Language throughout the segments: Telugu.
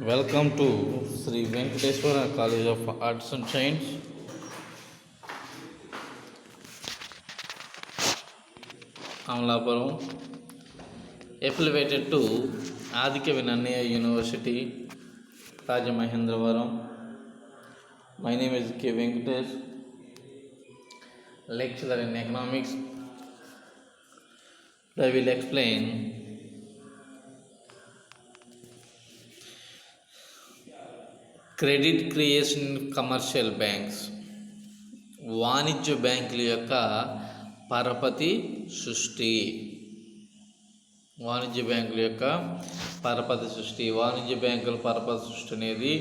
Welcome to Sri Venkateswara College of Arts and Science, Amalapuram, affiliated to Aditya Vinaya University, Rajamahendravaram. My name is K. Venkatesh, lecturer in economics. I will explain credit creation commercial banks, వాణిజ్య బ్యాంకుల యొక్క పరపతి సృష్టి. వాణిజ్య బ్యాంకుల యొక్క పరపతి సృష్టి, వాణిజ్య బ్యాంకుల పరపతి సృష్టి అనేది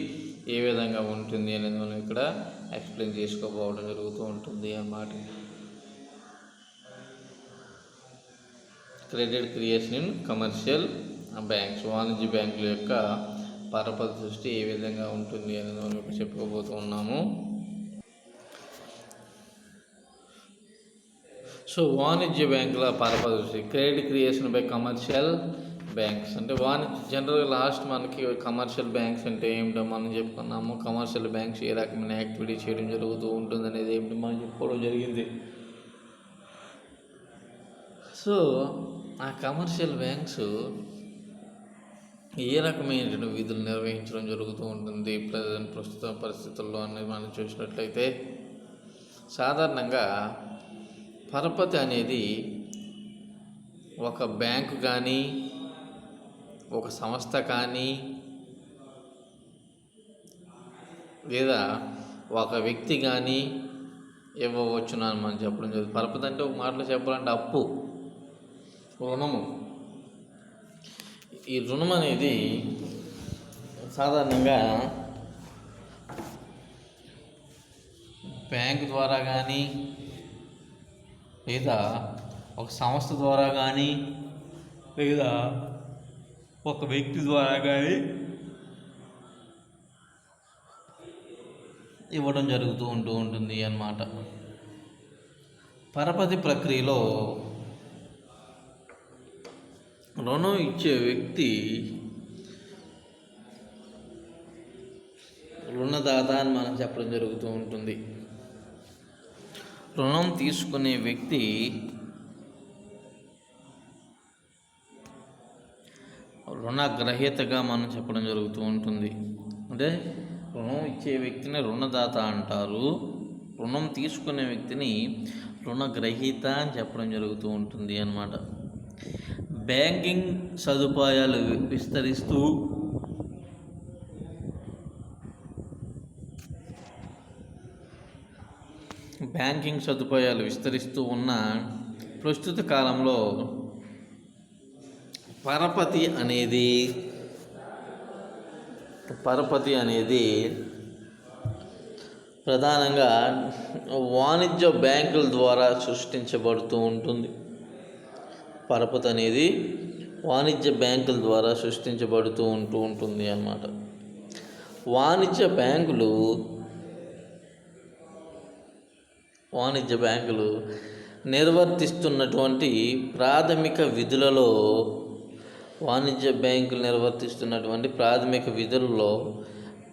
ఏ విధంగా ఉంటుంది అనేది మనం ఇక్కడ ఎక్స్ప్లెయిన్ చేసుకోకపోవడం జరుగుతూ ఉంటుంది అన్నమాట. Credit creation in commercial banks, వాణిజ్య బ్యాంకుల యొక్క పరపతి సృష్టి ఏ విధంగా ఉంటుంది అనేది మనం ఇప్పుడు చెప్పుకోబోతూ ఉన్నాము. సో వాణిజ్య బ్యాంకుల పరపతి సృష్టి, credit creation by commercial banks అంటే జనరల్గా లాస్ట్ మనకి కమర్షియల్ బ్యాంక్స్ అంటే ఏమిటో మనం చెప్పుకున్నాము. కమర్షియల్ బ్యాంక్స్ ఏ రకమైన యాక్టివిటీ చేయడం జరుగుతూ ఉంటుంది అనేది ఏమిటో మనం చెప్పుకోవడం జరిగింది. సో ఆ కమర్షియల్ బ్యాంక్స్ ఏ రకమైన విధులు నిర్వహించడం జరుగుతూ ఉంటుంది ప్రస్తుత పరిస్థితుల్లో అనేది మనం చూసినట్లయితే, సాధారణంగా పరపతి అనేది ఒక బ్యాంకు కానీ ఒక సంస్థ కానీ లేదా ఒక వ్యక్తి కానీ ఇవ్వవచ్చును అని మనం చెప్పడం జరుగుతుంది. పరపతి అంటే ఒక మాటలో చెప్పాలంటే అప్పు, రుణము. ఈ రుణం అనేది సాధారణంగా బ్యాంక్ ద్వారా కానీ లేదా ఒక సంస్థ ద్వారా కానీ లేదా ఒక వ్యక్తి ద్వారా కానీ ఇవ్వడం జరుగుతూ ఉంటుంది అన్నమాట. పరపతి ప్రక్రియలో రుణం ఇచ్చే వ్యక్తి రుణదాత అని మనం చెప్పడం జరుగుతూ ఉంటుంది. రుణం తీసుకునే వ్యక్తి రుణగ్రహీతగా మనం చెప్పడం జరుగుతూ ఉంటుంది. అంటే రుణం ఇచ్చే వ్యక్తిని రుణదాత అంటారు, రుణం తీసుకునే వ్యక్తిని రుణగ్రహీత అని చెప్పడం జరుగుతూ ఉంటుంది అన్నమాట. బ్యాంకింగ్ సదుపాయాలు విస్తరిస్తూ ఉన్న ప్రస్తుత కాలంలో పరపతి అనేది ప్రధానంగా వాణిజ్య బ్యాంకుల ద్వారా సృష్టించబడుతూ ఉంటుంది. పరపతి అనేది వాణిజ్య బ్యాంకుల ద్వారా సృష్టించబడుతూ ఉంటుంది అన్నమాట. వాణిజ్య బ్యాంకులు నిర్వర్తిస్తున్నటువంటి ప్రాథమిక విధులలో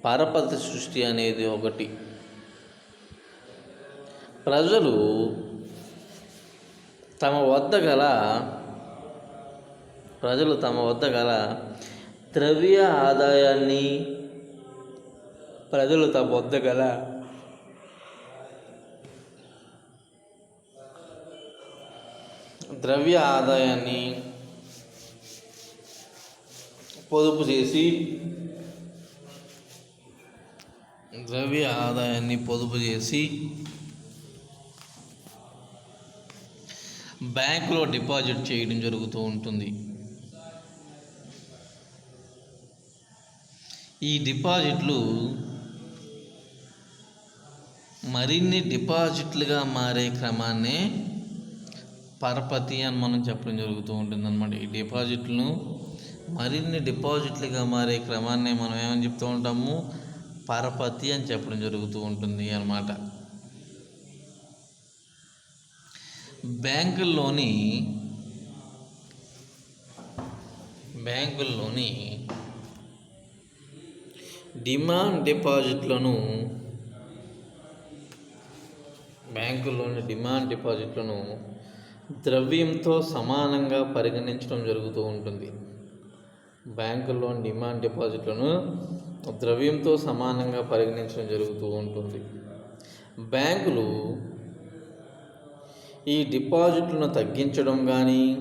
పరపతి సృష్టి అనేది ఒకటి. ప్రజలు తమ వద్ద గల ద్రవ్య ఆదాయాన్ని పొదుపు చేసి బ్యాంకులో డిపాజిట్ చేయడం జరుగుతూ ఉంటుంది. ఈ డిపాజిట్లు మరిన్ని డిపాజిట్లుగా మారే క్రమాన్నే పరపతి అని మనం చెప్పడం జరుగుతూ ఉంటుంది అన్నమాట. ఈ డిపాజిట్లను మరిన్ని డిపాజిట్లుగా మారే క్రమాన్నే మనం ఏమని చెప్తూ ఉంటాము, పరపతి అని చెప్పడం జరుగుతూ ఉంటుంది అన్నమాట. బ్యాంకుల్లోని డిమాండ్ డిపాజిట్లను బ్యాంకుల్లోని డిమాండ్ డిపాజిట్లను ద్రవ్యంతో సమానంగా పరిగణించడం జరుగుతూ ఉంటుంది. బ్యాంకుల్లోని డిమాండ్ డిపాజిట్లను ద్రవ్యంతో సమానంగా పరిగణించడం జరుగుతూ ఉంటుంది. బ్యాంకులు ఈ డిపాజిట్లను తగ్గించడం కానీ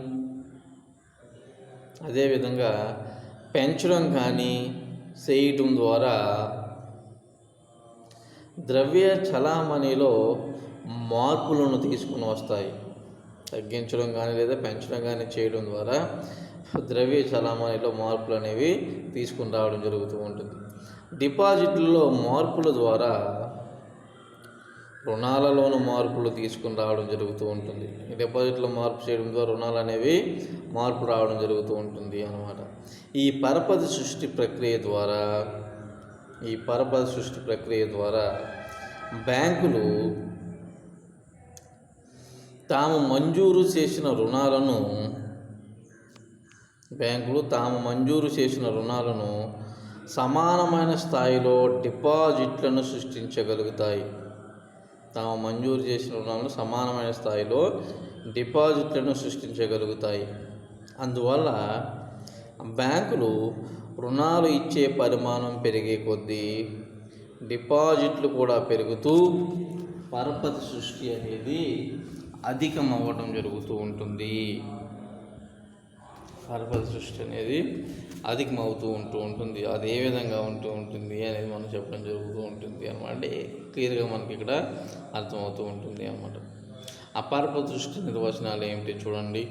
అదేవిధంగా పెంచడం కానీ చేయటం ద్వారా ద్రవ్య చలామణిలో మార్పులను తీసుకుని వస్తాయి. తగ్గించడం కానీ లేదా పెంచడం కానీ చేయడం ద్వారా ద్రవ్య చలామణిలో మార్పులు అనేవి తీసుకుని రావడం జరుగుతూ ఉంటుంది. డిపాజిట్లలో మార్పుల ద్వారా రుణాలలోనూ మార్పులు తీసుకుని రావడం జరుగుతూ ఉంటుంది. ఈ డిపాజిట్లో మార్పు చేయడం ద్వారా రుణాలు అనేవి మార్పు రావడం జరుగుతూ ఉంటుంది అన్నమాట. ఈ పరపతి సృష్టి ప్రక్రియ ద్వారా బ్యాంకులు తాము మంజూరు చేసిన రుణాలను సమానమైన స్థాయిలో డిపాజిట్లను సృష్టించగలుగుతాయి. తాము మంజూరు చేసిన రుణాలను సమానమైన స్థాయిలో డిపాజిట్లను సృష్టించగలుగుతాయి. అందువల్ల బ్యాంకులు రుణాలు ఇచ్చే పరిమాణం పెరిగే కొద్దీ డిపాజిట్లు కూడా పెరుగుతూ పరపతి సృష్టి అనేది అధికమవ్వడం జరుగుతూ ఉంటుంది. పరపతి సృష్టి అనేది అధికమవుతూ ఉంటుంది. అది ఏ విధంగా ఉంటుంది అనేది మనం చెప్పడం జరుగుతూ ఉంటుంది అన్నమాట. క్లియర్గా మనకి ఇక్కడ అర్థమవుతూ ఉంటుంది అన్నమాట. ఆ పరపతి సృష్టి నిర్వచనాలు ఏమిటి చూడండి.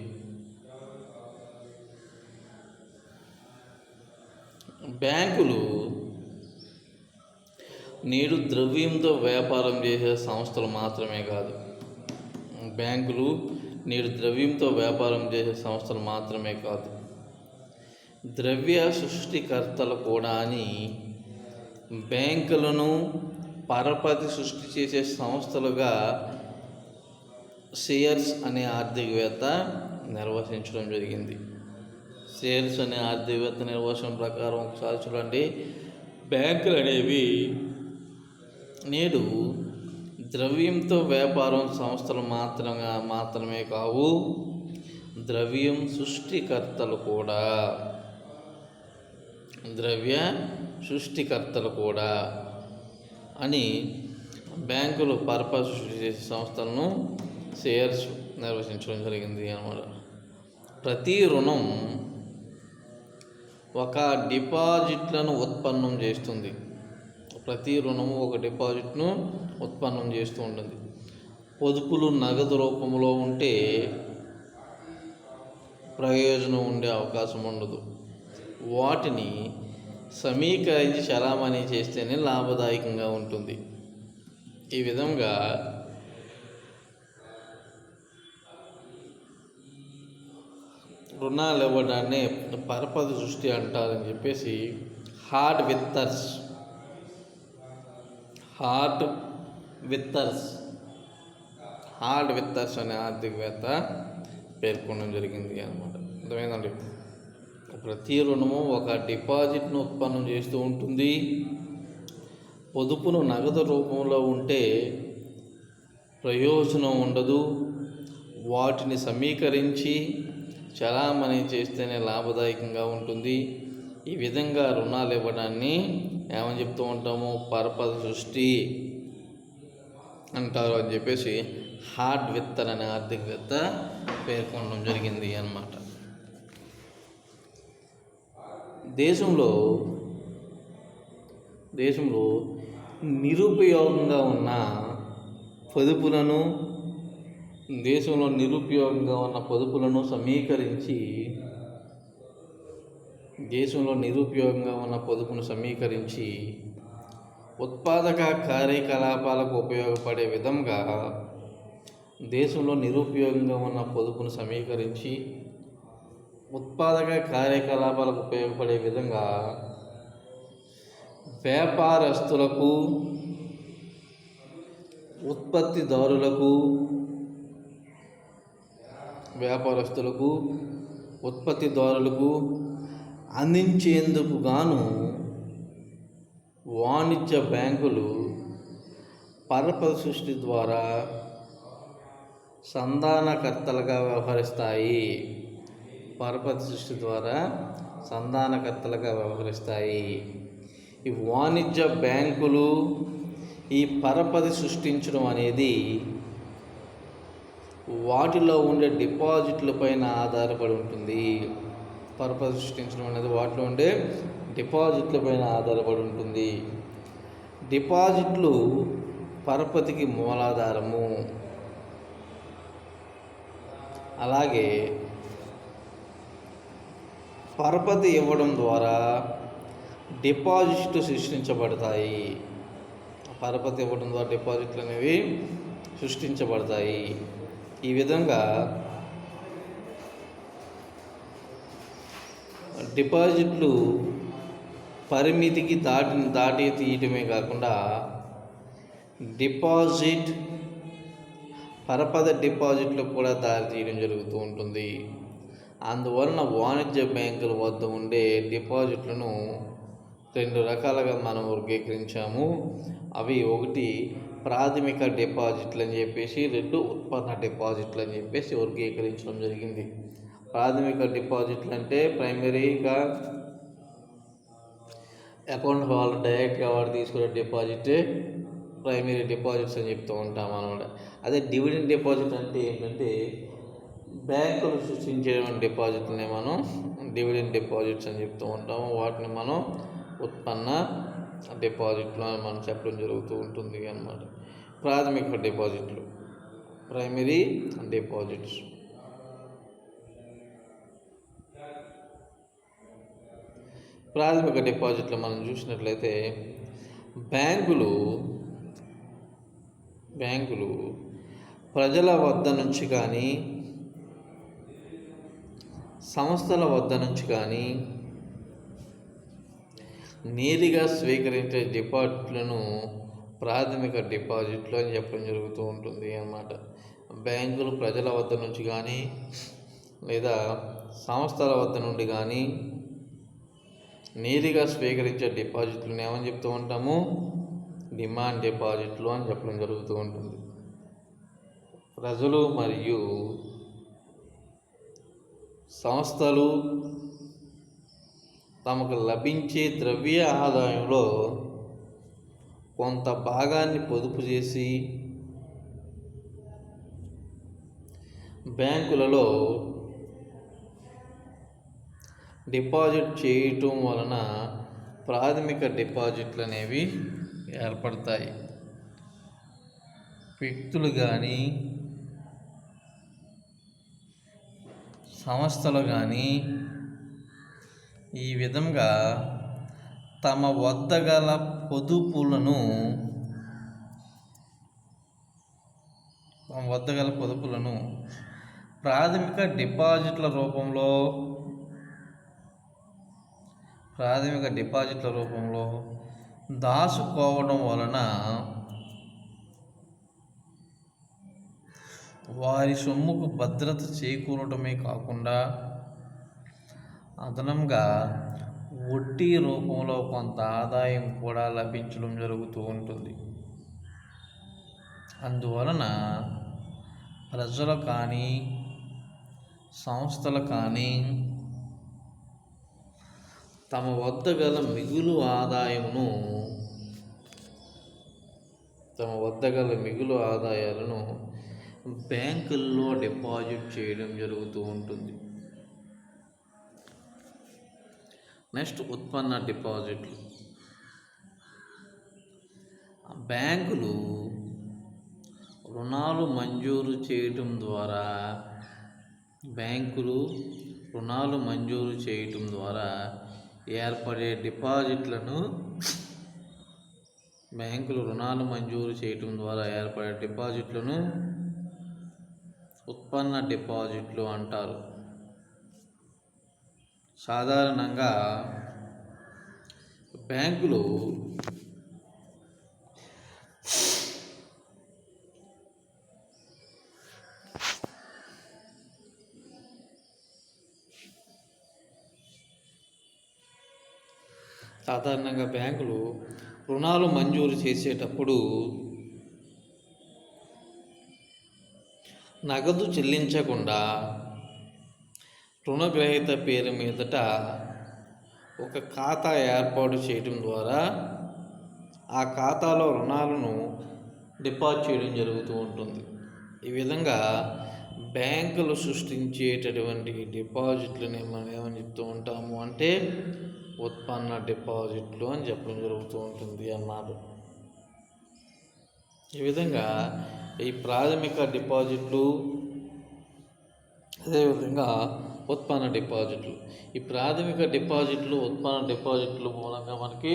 బ్యాంకులు నేడు ద్రవ్యంతో వ్యాపారం చేసే సంస్థలు మాత్రమే కాదు. ద్రవ్య సృష్టికర్తలు కూడా అని బ్యాంకులను పరపతి సృష్టి చేసే సంస్థలుగా షేర్స్ అనే ఆర్థికవేత్త నిర్వచించడం జరిగింది. షేర్స్ అనే ఆర్థికవేత్త నిర్వచనం ప్రకారం ఒకసారి చూడండి. బ్యాంకులు అనేవి నేడు ద్రవ్యంతో వ్యాపారం సంస్థలు మాత్రమే కావు, ద్రవ్య సృష్టికర్తలు కూడా అని బ్యాంకులు పరపతి సృష్టి చేసే సంస్థలను షేర్స్ నిర్వచించడం జరిగింది అన్నమాట. ప్రతి రుణం ఒక డిపాజిట్లను ఉత్పన్నం చేస్తుంది. ప్రతి రుణము ఒక డిపాజిట్ను ఉత్పన్నం చేస్తూ ఉంటుంది. పొదుపులు నగదు రూపంలో ఉంటే ప్రయోజనం ఉండే అవకాశం ఉండదు. వాటిని సమీకరించి చలామణి చేస్తేనే లాభదాయకంగా ఉంటుంది. ఈ విధంగా రుణాలు ఇవ్వడాన్ని పరపతి సృష్టి అంటారని చెప్పేసి హార్డ్ విత్తర్స్ అనే ఆర్థికవేత్త పేర్కొనడం జరిగింది అన్నమాట. అర్థమైందండి. ప్రతి రుణము ఒక డిపాజిట్ను ఉత్పన్నం చేస్తూ ఉంటుంది. పొదుపును నగదు రూపంలో ఉంటే ప్రయోజనం ఉండదు. వాటిని సమీకరించి చలామణి చేస్తేనే లాభదాయకంగా ఉంటుంది. ఈ విధంగా రుణాలు ఇవ్వడాన్ని ఏమని చెప్తూ ఉంటాము? పరపతి సృష్టి అంటారు అని చెప్పేసి హార్డ్ విత్తర్ అనే ఆర్థికవేత్త పేర్కొనడం జరిగింది అన్నమాట. దేశంలో నిరుపయోగంగా ఉన్న పొదుపులను సమీకరించి ఉత్పాదక కార్యకలాపాలకు ఉపయోగపడే విధంగా వ్యాపారస్తులకు, ఉత్పత్తిదారులకు అందించేందుకు గాను వాణిజ్య బ్యాంకులు పరపతి సృష్టి ద్వారా సంధానకర్తలుగా వ్యవహరిస్తాయి. పరపతి సృష్టి ద్వారా సంధానకర్తలుగా వ్యవహరిస్తాయి. ఈ వాణిజ్య బ్యాంకులు ఈ పరపతి సృష్టించడం అనేది వాటిలో ఉండే డిపాజిట్ల పైన ఆధారపడి ఉంటుంది. పరపతి సృష్టించడం అనేది వాటిలో ఉండే డిపాజిట్ల పైన ఆధారపడి ఉంటుంది. డిపాజిట్లు పరపతికి మూలాధారము. అలాగే పరపతి ఇవ్వడం ద్వారా డిపాజిట్లు సృష్టించబడతాయి. పరపతి ఇవ్వడం ద్వారా డిపాజిట్లు అనేవి సృష్టించబడతాయి. ఈ విధంగా డిపాజిట్లు పరిమితికి దాటి తీయటమే కాకుండా పరపతి డిపాజిట్లు కూడా దారి తీయడం జరుగుతూ ఉంటుంది. అందువలన వాణిజ్య బ్యాంకుల వద్ద ఉండే డిపాజిట్లను 2 రకాలుగా మనం వర్గీకరించాము. అవి 1 ప్రాథమిక డిపాజిట్లు అని చెప్పేసి, 2 ఉత్పన్న డిపాజిట్లు అని చెప్పేసి వర్గీకరించడం జరిగింది. ప్రాథమిక డిపాజిట్లు అంటే ప్రైమరీగా అకౌంట్ వాళ్ళు డైరెక్ట్గా వాడు తీసుకునే డిపాజిట్ ప్రైమరీ డిపాజిట్స్ అని చెప్తూ ఉంటాం అనమాట. అదే డివిడెండ్ డిపాజిట్ అంటే ఏంటంటే బ్యాంకులు సృష్టించే డిపాజిట్ని మనం డివిడెండ్ డిపాజిట్స్ అని చెప్తూ ఉంటాము. వాటిని మనం ఉత్పన్న డిపాజిట్లు అని మనం చెప్పడం జరుగుతూ ఉంటుంది అన్నమాట. ప్రాథమిక డిపాజిట్లు, ప్రైమరీ డిపాజిట్స్. ప్రాథమిక డిపాజిట్లు మనం చూసినట్లయితే బ్యాంకులు ప్రజల వద్ద నుంచి కానీ సంస్థల వద్ద నుంచి కానీ నేరుగా స్వీకరించే డిపాజిట్లను ప్రాథమిక డిపాజిట్లు అని చెప్పడం జరుగుతూ ఉంటుంది అన్నమాట. బ్యాంకులు ప్రజల వద్ద నుంచి కానీ లేదా సంస్థల వద్ద నుండి కానీ నేరుగా స్వీకరించే డిపాజిట్లను ఏమని చెప్తూ ఉంటాము? డిమాండ్ డిపాజిట్లు అని చెప్పడం జరుగుతూ ఉంటుంది. ప్రజలు మరియు సంస్థలు తమకు లభించే ద్రవ్య ఆదాయంలో కొంత భాగాన్ని పొదుపు చేసి బ్యాంకులలో డిపాజిట్ చేయటం వలన ప్రాథమిక డిపాజిట్లు అనేవి ఏర్పడతాయి. వ్యక్తులు కానీ సంస్థలు కానీ ఈ విధంగా తమ వద్ద గల పొదుపులను ప్రాథమిక డిపాజిట్ల రూపంలో దాచుకోవడం వలన వారి సొమ్ముకు భద్రత చేకూరడమే కాకుండా అదనంగా వడ్డీ రూపంలో కొంత ఆదాయం కూడా లభించడం జరుగుతూ ఉంటుంది. అందువలన ప్రజలు కానీ సంస్థలు కానీ తమ వద్ద గల మిగులు ఆదాయాలను బ్యాంకుల్లో డిపాజిట్ చేయడం జరుగుతూ ఉంటుంది. నెక్స్ట్ ఉత్పన్న డిపాజిట్లు. బ్యాంకులు రుణాలు మంజూరు చేయటం ద్వారా ఏర్పడే డిపాజిట్లను ఉత్పన్న డిపాజిట్లు అంటారు. సాధారణంగా బ్యాంకులు సాధారణంగా బ్యాంకులు రుణాలు మంజూరు చేసేటప్పుడు నగదు చెల్లించకుండా రుణగ్రహీత పేరు మీదట ఒక ఖాతా ఏర్పాటు చేయడం ద్వారా ఆ ఖాతాలో రుణాలను డిపాజిట్ చేయడం జరుగుతూ ఉంటుంది. ఈ విధంగా బ్యాంకులు సృష్టించేటటువంటి డిపాజిట్లని మనం ఏమని చెప్తూ ఉంటాము అంటే ఉత్పన్న డిపాజిట్లు అని చెప్పడం జరుగుతూ ఉంటుంది అన్నారు. ఈ విధంగా ఈ ప్రాథమిక డిపాజిట్లు, అదేవిధంగా ఉత్పన్న డిపాజిట్లు, ఈ ప్రాథమిక డిపాజిట్లు ఉత్పన్న డిపాజిట్లు మూలంగా మనకి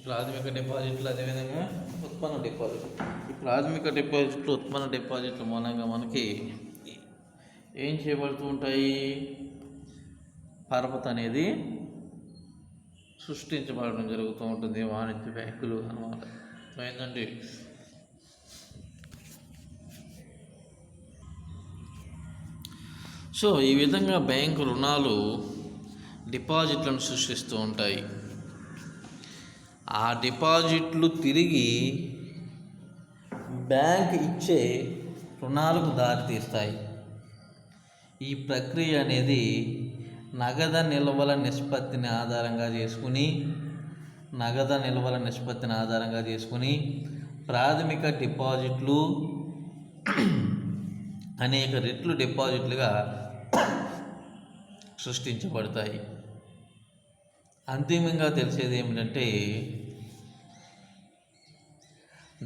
ప్రాథమిక డిపాజిట్లు, అదేవిధంగా ఉత్పన్న డిపాజిట్లు, ఈ ప్రాథమిక డిపాజిట్లు ఉత్పన్న డిపాజిట్ల మూలంగా మనకి ఏం చేయబడుతూ ఉంటాయి? పరపతి అనేది సృష్టించబడడం జరుగుతూ ఉంటుంది వాణిజ్య బ్యాంకులు అన్నమాట. ఏంటండి సో ఈ విధంగా బ్యాంకు రుణాలు డిపాజిట్లను సృష్టిస్తూ ఉంటాయి. ఆ డిపాజిట్లు తిరిగి బ్యాంక్ ఇచ్చే రుణాలకు దారితీస్తాయి. ఈ ప్రక్రియ అనేది నగద నిల్వల నిష్పత్తిని ఆధారంగా చేసుకుని ప్రాథమిక డిపాజిట్లు అనేక రెట్లు డిపాజిట్లుగా సృష్టించబడతాయి. అంతిమంగా తెలిసేది ఏమిటంటే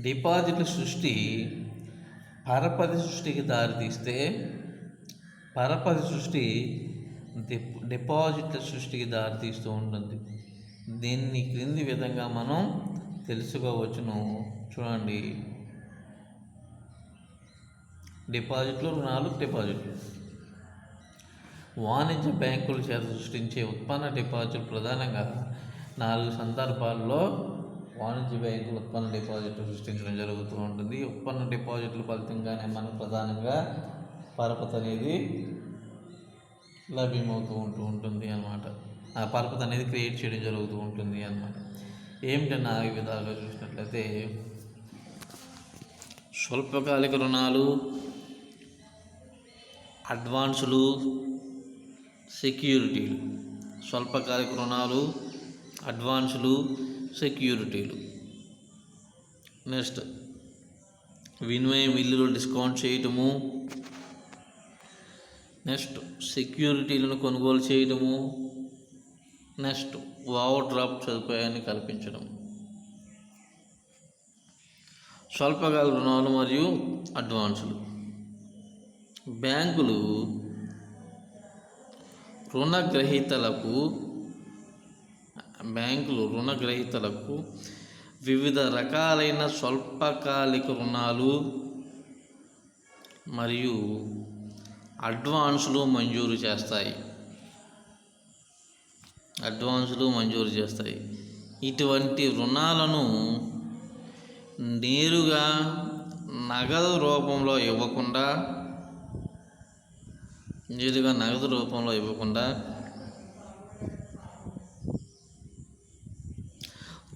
డిపాజిట్ల సృష్టి పరపతి సృష్టికి దారితీస్తే పరపతి సృష్టి డిపాజిట్ల సృష్టికి దారితీస్తూ ఉంటుంది. దీన్ని క్రింది విధంగా మనం తెలుసుకోవచ్చును. చూడండి, డిపాజిట్లు, రుణాలు, డిపాజిట్లు. వాణిజ్య బ్యాంకుల చేత సృష్టించే ఉత్పన్న డిపాజిట్లు ప్రధానంగా 4 సందర్భాల్లో వాణిజ్య బ్యాంకులు ఉత్పన్న డిపాజిట్లు సృష్టించడం జరుగుతూ ఉంటుంది. ఉత్పన్న డిపాజిట్ల ఫలితంగానే మనకు ప్రధానంగా పరపతి అనేది లభ్యమవుతూ ఉంటుంది అన్నమాట. ఆ పరపతి అనేది క్రియేట్ చేయడం జరుగుతూ ఉంటుంది అన్నమాట. ఏమిటన్నా ఈ విధాలుగా చూసినట్లయితే స్వల్పకాలిక రుణాలు, అడ్వాన్సులు, సెక్యూరిటీలు. స్వల్పకాలిక రుణాలు, అడ్వాన్సులు, సెక్యూరిటీలు. నెక్స్ట్ వినిమయ బిల్లులు డిస్కౌంట్ చేయటము. నెక్స్ట్ సెక్యూరిటీలను కొనుగోలు చేయడము. నెక్స్ట్ ఓవర్ డ్రాఫ్ట్ సదుపాయాన్ని కల్పించడం. స్వల్పకాల రుణాలు మరియు అడ్వాన్సులు. బ్యాంకులు రుణగ్రహీతలకు వివిధ రకాలైన స్వల్పకాలిక రుణాలు మరియు అడ్వాన్సులు మంజూరు చేస్తాయి. ఇటువంటి రుణాలను నేరుగా నగదు రూపంలో ఇవ్వకుండా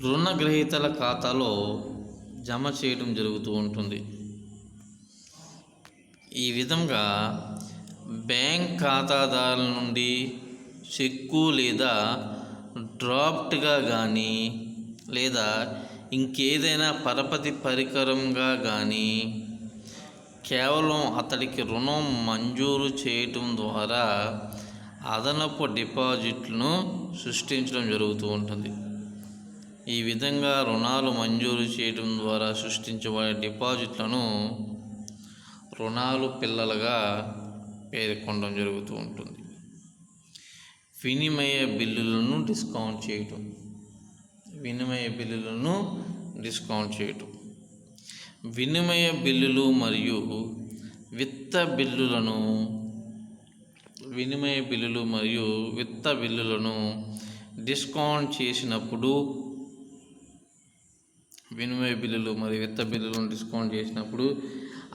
రుణగ్రహీతల ఖాతాలో జమ చేయడం జరుగుతూ ఉంటుంది. ఈ విధంగా బ్యాంక్ ఖాతాదారుల నుండి చెక్కు లేదా డ్రాఫ్ట్గా కానీ లేదా ఇంకేదైనా పరపతి పరికరంగా కానీ కేవలం అతడికి రుణం మంజూరు చేయటం ద్వారా అదనపు డిపాజిట్లను సృష్టించడం జరుగుతూ ఉంటుంది. ఈ విధంగా రుణాలు మంజూరు చేయడం ద్వారా సృష్టించబడే డిపాజిట్లను రుణాలు పిల్లలుగా పేర్కొనడం జరుగుతూ ఉంటుంది. వినిమయ బిల్లులను డిస్కౌంట్ చేయటం. వినిమయ బిల్లులు మరియు విత్త బిల్లులను డిస్కౌంట్ చేసినప్పుడు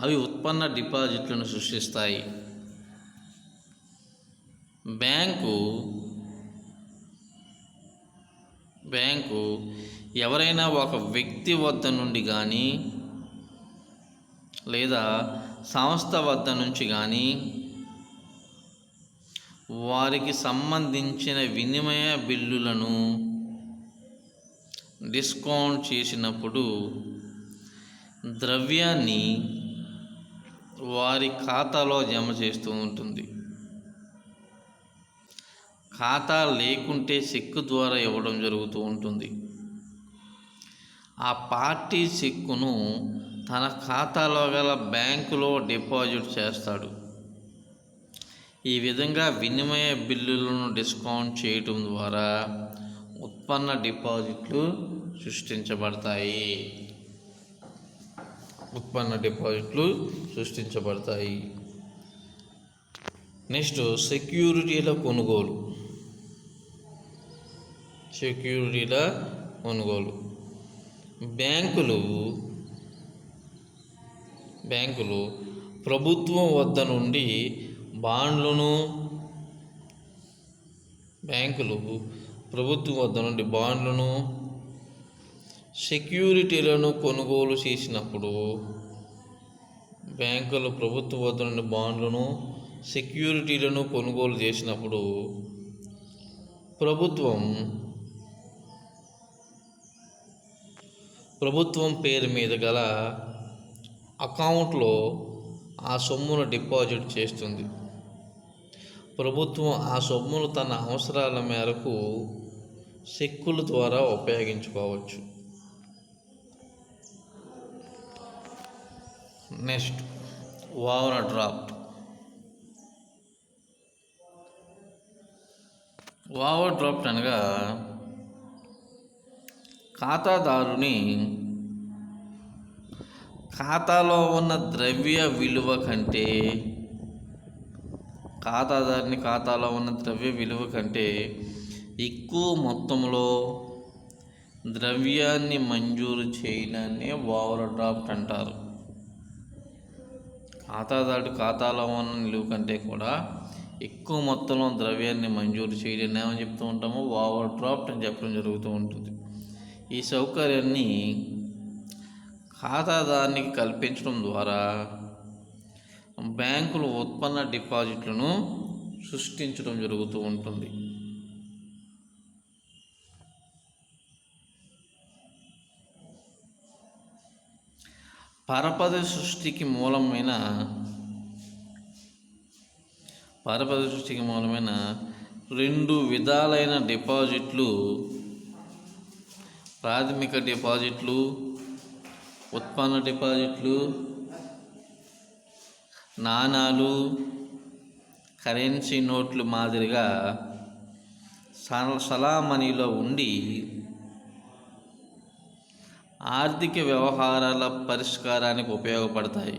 అవి ఉత్పన్న డిపాజిట్లను సృష్టిస్తాయి. బ్యాంకు బ్యాంకు ఎవరైనా ఒక వ్యక్తి వద్ద నుండి కానీ లేదా సంస్థ వద్ద నుంచి కానీ వారికి సంబంధించిన వినిమయ బిల్లులను డిస్కౌంట్ చేసినప్పుడు ద్రవ్యాన్ని వారి ఖాతాలో జమ చేస్తూ ఉంటుంది. ఖాతా లేకుంటే చెక్కు ద్వారా ఇవ్వడం జరుగుతూ ఉంటుంది. ఆ పార్టీ చెక్కును తన ఖాతాలో గల బ్యాంకులో డిపాజిట్ చేస్తాడు. ఈ విధంగా వినిమయ బిల్లులను డిస్కౌంట్ చేయటం ద్వారా ఉత్పన్న డిపాజిట్లు సృష్టించబడతాయి. నెక్స్ట్ సెక్యూరిటీల కొనుగోలు. బ్యాంకులు ప్రభుత్వం వద్ద నుండి బాండ్లను సెక్యూరిటీలను కొనుగోలు చేసినప్పుడు ప్రభుత్వం పేరు మీద గల అకౌంట్లో ఆ సొమ్మును డిపాజిట్ చేస్తుంది. ప్రభుత్వం ఆ సొమ్మును తన అవసరాల మేరకు చెక్కుల ద్వారా ఉపయోగించుకోవచ్చు. నెక్స్ట్ ఓవర్ డ్రాఫ్ట్ అనగా ఖాతాదారుని ఖాతాలో ఉన్న ద్రవ్య విలువ కంటే ఎక్కువ మొత్తంలో ద్రవ్యాన్ని మంజూరు చేయడాన్ని ఓవర్ డ్రాఫ్ట్ అంటారు. ఖాతాదారుడి ఖాతాలో ఉన్న నిలువ కంటే కూడా ఎక్కువ మొత్తంలో ద్రవ్యాన్ని మంజూరు చేయడాన్ని ఏమని చెప్తూ ఉంటామో ఓవర్ డ్రాఫ్ట్ అని చెప్పడం జరుగుతూ ఉంటుంది. ఈ సౌకర్యాన్ని ఖాతాదారునికి కల్పించడం ద్వారా బ్యాంకులు ఉత్పన్న డిపాజిట్లను సృష్టించడం జరుగుతూ ఉంటుంది. పరపతి సృష్టికి మూలమైన రెండు విధాలైన డిపాజిట్లు, ప్రాథమిక డిపాజిట్లు, ఉత్పన్న డిపాజిట్లు, నాణాలు, కరెన్సీ నోట్లు మాదిరిగా చలామణిలో ఉండి ఆర్థిక వ్యవహారాల పరిష్కారానికి ఉపయోగపడతాయి.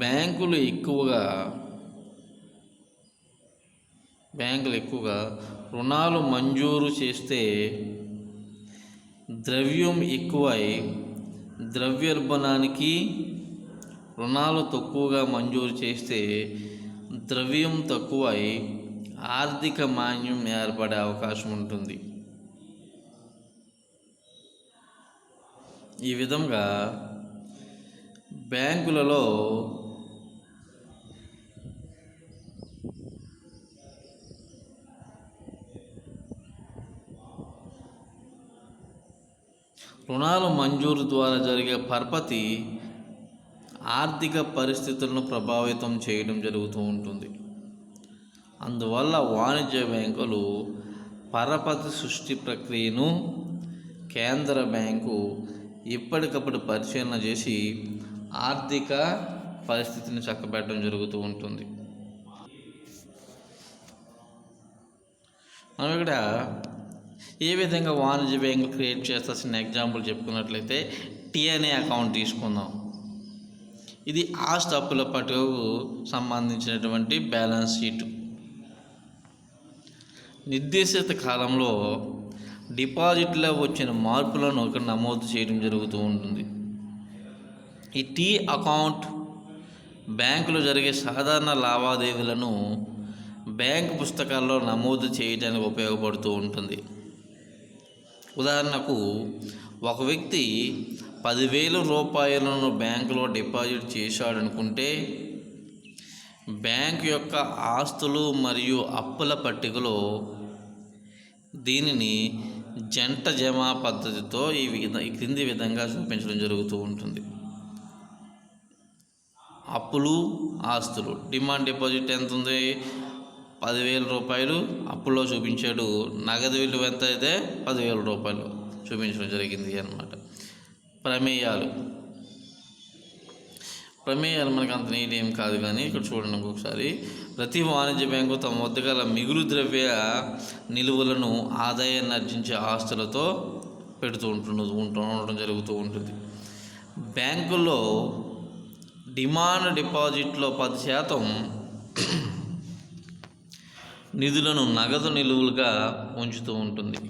బ్యాంకులు ఎక్కువగా రుణాలు మంజూరు చేస్తే ద్రవ్యం ఎక్కువై ద్రవ్యోల్బణానికి, రుణాలు తక్కువగా మంజూరు చేస్తే ద్రవ్యం తక్కువై ఆర్థిక మాంద్యం ఏర్పడే అవకాశం ఉంటుంది. ఈ విధంగా బ్యాంకులలో రుణాల మంజూరు ద్వారా జరిగే పరపతి ఆర్థిక పరిస్థితులను ప్రభావితం చేయడం జరుగుతూ ఉంటుంది. అందువల్ల వాణిజ్య బ్యాంకులు పరపతి సృష్టి ప్రక్రియను కేంద్ర బ్యాంకు ఎప్పటికప్పుడు పరిశీలన చేసి ఆర్థిక పరిస్థితిని చక్కబెట్టడం జరుగుతూ ఉంటుంది. మనం ఇక్కడ ఏ విధంగా వాణిజ్య బ్యాంకులు క్రియేట్ చేస్తాల్సిన ఎగ్జాంపుల్ చెప్పుకున్నట్లయితే టీఎన్ఏ అకౌంట్ తీసుకుందాం. ఇది ఆస్తి అప్పుల పట్టుకు సంబంధించినటువంటి బ్యాలెన్స్ షీట్. నిర్దేశిత కాలంలో డిపాజిట్లో వచ్చిన మార్పులను ఇక్కడ నమోదు చేయడం జరుగుతూ ఉంటుంది. ఈ టీ అకౌంట్ బ్యాంకులో జరిగే సాధారణ లావాదేవీలను బ్యాంక్ పుస్తకాల్లో నమోదు చేయడానికి ఉపయోగపడుతూ ఉంటుంది. ఉదాహరణకు ఒక వ్యక్తి 10,000 రూపాయలను బ్యాంకులో డిపాజిట్ చేశాడనుకుంటే బ్యాంకు యొక్క ఆస్తులు మరియు అప్పుల పట్టికలో దీనిని జంట జమా పద్ధతితో ఈ క్రింది విధంగా చూపించడం జరుగుతూ ఉంటుంది. అప్పులు, ఆస్తులు. డిమాండ్ డిపాజిట్ ఎంత ఉంది? 10,000 రూపాయలు అప్పుల్లో చూపించాడు. నగదు విలువ ఎంత అయితే 10,000 రూపాయలు చూపించడం జరిగింది అన్నమాట. ప్రమేయాలు మనకు అంత నీట్ ఏం కాదు, కానీ ఇక్కడ చూడండి ఒకసారి. ప్రతి వాణిజ్య బ్యాంకు తమ వద్ద గల మిగులు ద్రవ్య నిలువలను ఆదాయాన్ని ఆర్జించే ఆస్తులతో ఉండడం జరుగుతూ ఉంటుంది. బ్యాంకుల్లో డిమాండ్ డిపాజిట్లో 10% నిధులను నగదు నిలువలుగా ఉంచుతూ ఉంటుంది.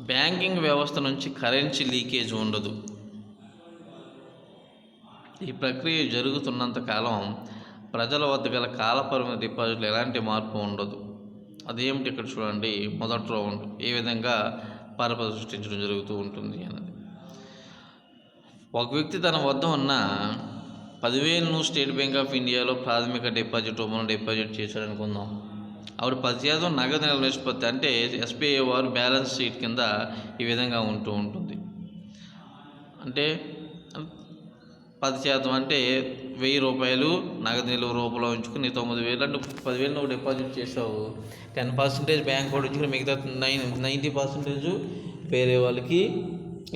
బ్యాంకింగ్ వ్యవస్థ నుంచి కరెన్సీ లీకేజ్ ఉండదు. ఈ ప్రక్రియ జరుగుతున్నంత కాలం ప్రజల వద్ద గల కాలపరిమితి డిపాజిట్లు ఎలాంటి మార్పు ఉండదు. అదేమిటి ఇక్కడ చూడండి. మొదటి రౌండ్ ఏ విధంగా పరపతి సృష్టించడం జరుగుతూ ఉంటుంది అన్నది. ఒక వ్యక్తి తన వద్ద ఉన్న 10,000ను స్టేట్ బ్యాంక్ ఆఫ్ ఇండియాలో ప్రాథమిక డిపాజిట్ రూపంలో డిపాజిట్ చేశాడనుకుందాం. అప్పుడు 10% నగదు నిల్వ నిష్పత్తి అంటే ఎస్బీఐ వారు బ్యాలెన్స్ షీట్ కింద ఈ విధంగా ఉంటూ ఉంటుంది. అంటే 10% అంటే 1,000 రూపాయలు నగదు నిల్వ రూపంలో ఉంచుకుని 9,000 అంటే 10,000 నువ్వు డిపాజిట్ చేసావు. 10% బ్యాంక్ వాడు ఉంచుకుని మిగతా 90% వేరే వాళ్ళకి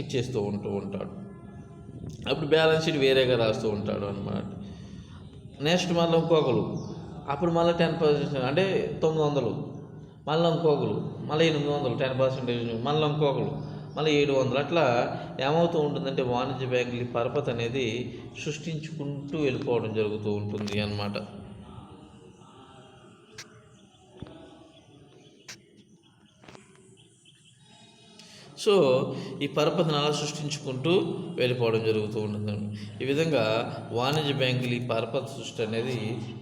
ఇచ్చేస్తూ ఉంటాడు. అప్పుడు బ్యాలెన్స్ షీట్ వేరేగా రాస్తూ ఉంటాడు అన్నమాట. నెక్స్ట్ మళ్ళీ ఇంకొకరు, అప్పుడు మళ్ళీ 10% అంటే 900, మళ్ళీ ఇంకొకరు మళ్ళీ 800, 10% మళ్ళీ ఇంకొకరు మళ్ళీ 700. అట్లా ఏమవుతూ ఉంటుందంటే వాణిజ్య బ్యాంకులు పరపతి అనేది సృష్టించుకుంటూ వెళ్ళిపోవడం జరుగుతూ ఉంటుంది అన్నమాట. సో ఈ పరపతిని అలా సృష్టించుకుంటూ వెళ్ళిపోవడం జరుగుతూ ఉంటుందండి. ఈ విధంగా వాణిజ్య బ్యాంకులు ఈ పరపతి సృష్టి అనేది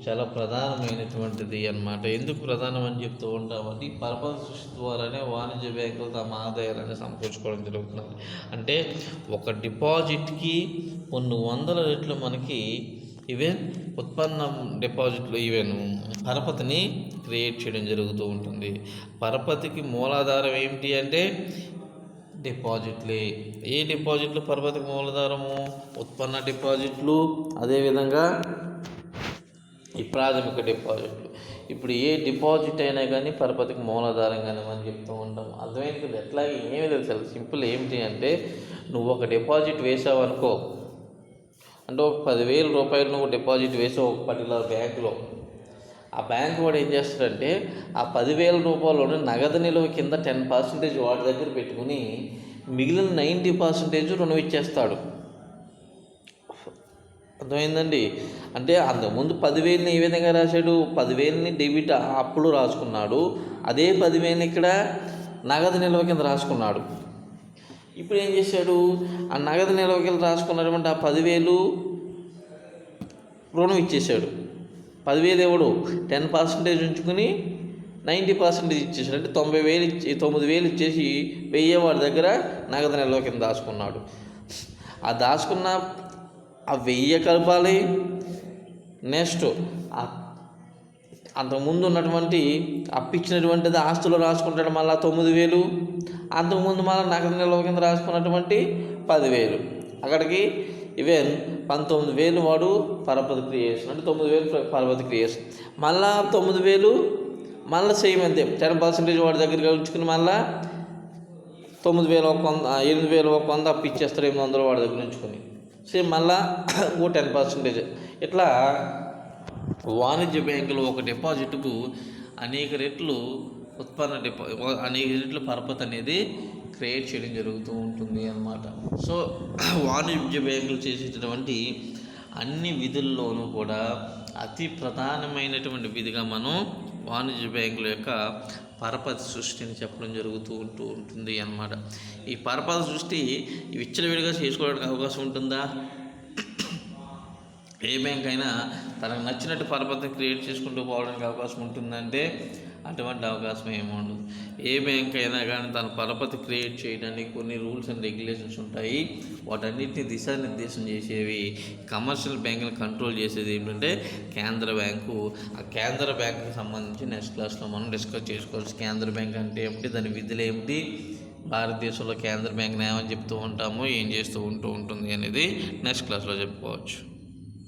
చాలా ప్రధానమైనటువంటిది అన్నమాట. ఎందుకు ప్రధానం అని చెప్తూ ఉంటామంటే ఈ పరపతి సృష్టి ద్వారానే వాణిజ్య బ్యాంకులు తమ ఆదాయాలను సమకూర్చుకోవడం జరుగుతుంది. అంటే ఒక డిపాజిట్కి కొన్ని వందల రెట్లు మనకి ఈవెన్ ఉత్పన్నం డిపాజిట్లు ఈవెన్ పరపతిని క్రియేట్ చేయడం జరుగుతూ ఉంటుంది. పరపతికి మూలాధారం ఏమిటి అంటే డిపాజిట్లే. ఏ డిపాజిట్లు పరపతికి మూలాధారము? ఉత్పన్న డిపాజిట్లు, అదేవిధంగా ఈ ప్రాథమిక డిపాజిట్లు. ఇప్పుడు ఏ డిపాజిట్ అయినా కానీ పరపతికి మూలాధారంగానే మనం చెప్తూ ఉంటాం. అర్థమైంది కదా? ఎట్లాగే ఏమీ లేదు, చాలా సింపుల్. ఏమిటి అంటే నువ్వు ఒక డిపాజిట్ వేసావు అనుకో, అంటే ఒక 10,000 రూపాయలు నువ్వు డిపాజిట్ వేసావు ఒక పర్టికులర్ బ్యాంకులో. ఆ బ్యాంకు వాడు ఏం చేస్తాడంటే ఆ 10,000 రూపాయలను నగదు నిలువ కింద 10% వాడి దగ్గర పెట్టుకుని మిగిలిన 90% రుణం ఇచ్చేస్తాడు. అర్థమైందండి? అంటే అంతకుముందు 10,000ని ఏ విధంగా రాశాడు? 10,000ని డెబిట్ అప్పుడు రాసుకున్నాడు. అదే 10,000ని ఇక్కడ నగదు నిల్వ కింద రాసుకున్నాడు. ఇప్పుడు ఏం చేశాడు? ఆ నగదు నిల్వ కింద రాసుకున్నటువంటి ఆ 10,000 రుణం ఇచ్చేశాడు. 10,000 ఎవడు 10% ఉంచుకుని 90% ఇచ్చేసాడు. అంటే 9,000 ఇచ్చేసి 1,000 వాడి దగ్గర నగదు నిల్వ కింద దాచుకున్నాడు. ఆ దాచుకున్న ఆ 1,000 కలపాలి. నెక్స్ట్ అంతకుముందు ఉన్నటువంటి అప్పిచ్చినటువంటిది ఆస్తులు రాసుకుంటాడు మళ్ళీ 9,000. అంతకుముందు మళ్ళీ నగదు నిల్వ కింద రాసుకున్నటువంటి 10,000. అక్కడికి ఈవెన్ 19,000 వాడు పరపతి క్రియేషన్, అంటే 9,000 పరపతి క్రియేషన్. మళ్ళా 9,000 మళ్ళీ సేమ్ అంతే 10% వాడి దగ్గర ఉంచుకుని మళ్ళీ 9,000 ఒక 8,000 ఒక 100 అప్పు ఇచ్చేస్తారు. 800 వాడి దగ్గర ఉంచుకొని సేమ్ మళ్ళీ ఓ 10%. ఇట్లా వాణిజ్య బ్యాంకులు ఒక డిపాజిట్కు అనేక రెట్లు అనేక రెట్లు పరపతి అనేది క్రియేట్ చేయడం జరుగుతూ ఉంటుంది అన్నమాట. సో వాణిజ్య బ్యాంకులు చేసేటటువంటి అన్ని విధుల్లోనూ కూడా అతి ప్రధానమైనటువంటి విధిగా మనం వాణిజ్య బ్యాంకుల యొక్క పరపతి సృష్టిని చెప్పడం జరుగుతూ ఉంటుంది అన్నమాట. ఈ పరపతి సృష్టి విచ్చలవిడిగా చేసుకోవడానికి అవకాశం ఉంటుందా? ఏ బ్యాంక్ అయినా తనకు నచ్చినట్టు పరపతిని క్రియేట్ చేసుకుంటూ పోవడానికి అవకాశం ఉంటుందంటే అటువంటి అవకాశం ఏమి ఉండదు. ఏ బ్యాంక్ అయినా కానీ తన పరపతి క్రియేట్ చేయడానికి కొన్ని రూల్స్ అండ్ రెగ్యులేషన్స్ ఉంటాయి. వాటన్నిటిని దిశానిర్దేశం చేసేవి కమర్షియల్ బ్యాంకుని కంట్రోల్ చేసేది ఏంటంటే కేంద్ర బ్యాంకు. ఆ కేంద్ర బ్యాంకుకి సంబంధించి నెక్స్ట్ క్లాస్లో మనం డిస్కస్ చేసుకోవచ్చు. కేంద్ర బ్యాంక్ అంటే ఏమిటి, దాని విధులు ఏమిటి, భారతదేశంలో కేంద్ర బ్యాంక్ని ఏమని చెప్తూ ఉంటాము, ఏం చేస్తూ ఉంటుంది అనేది నెక్స్ట్ క్లాస్లో చెప్పుకోవచ్చు.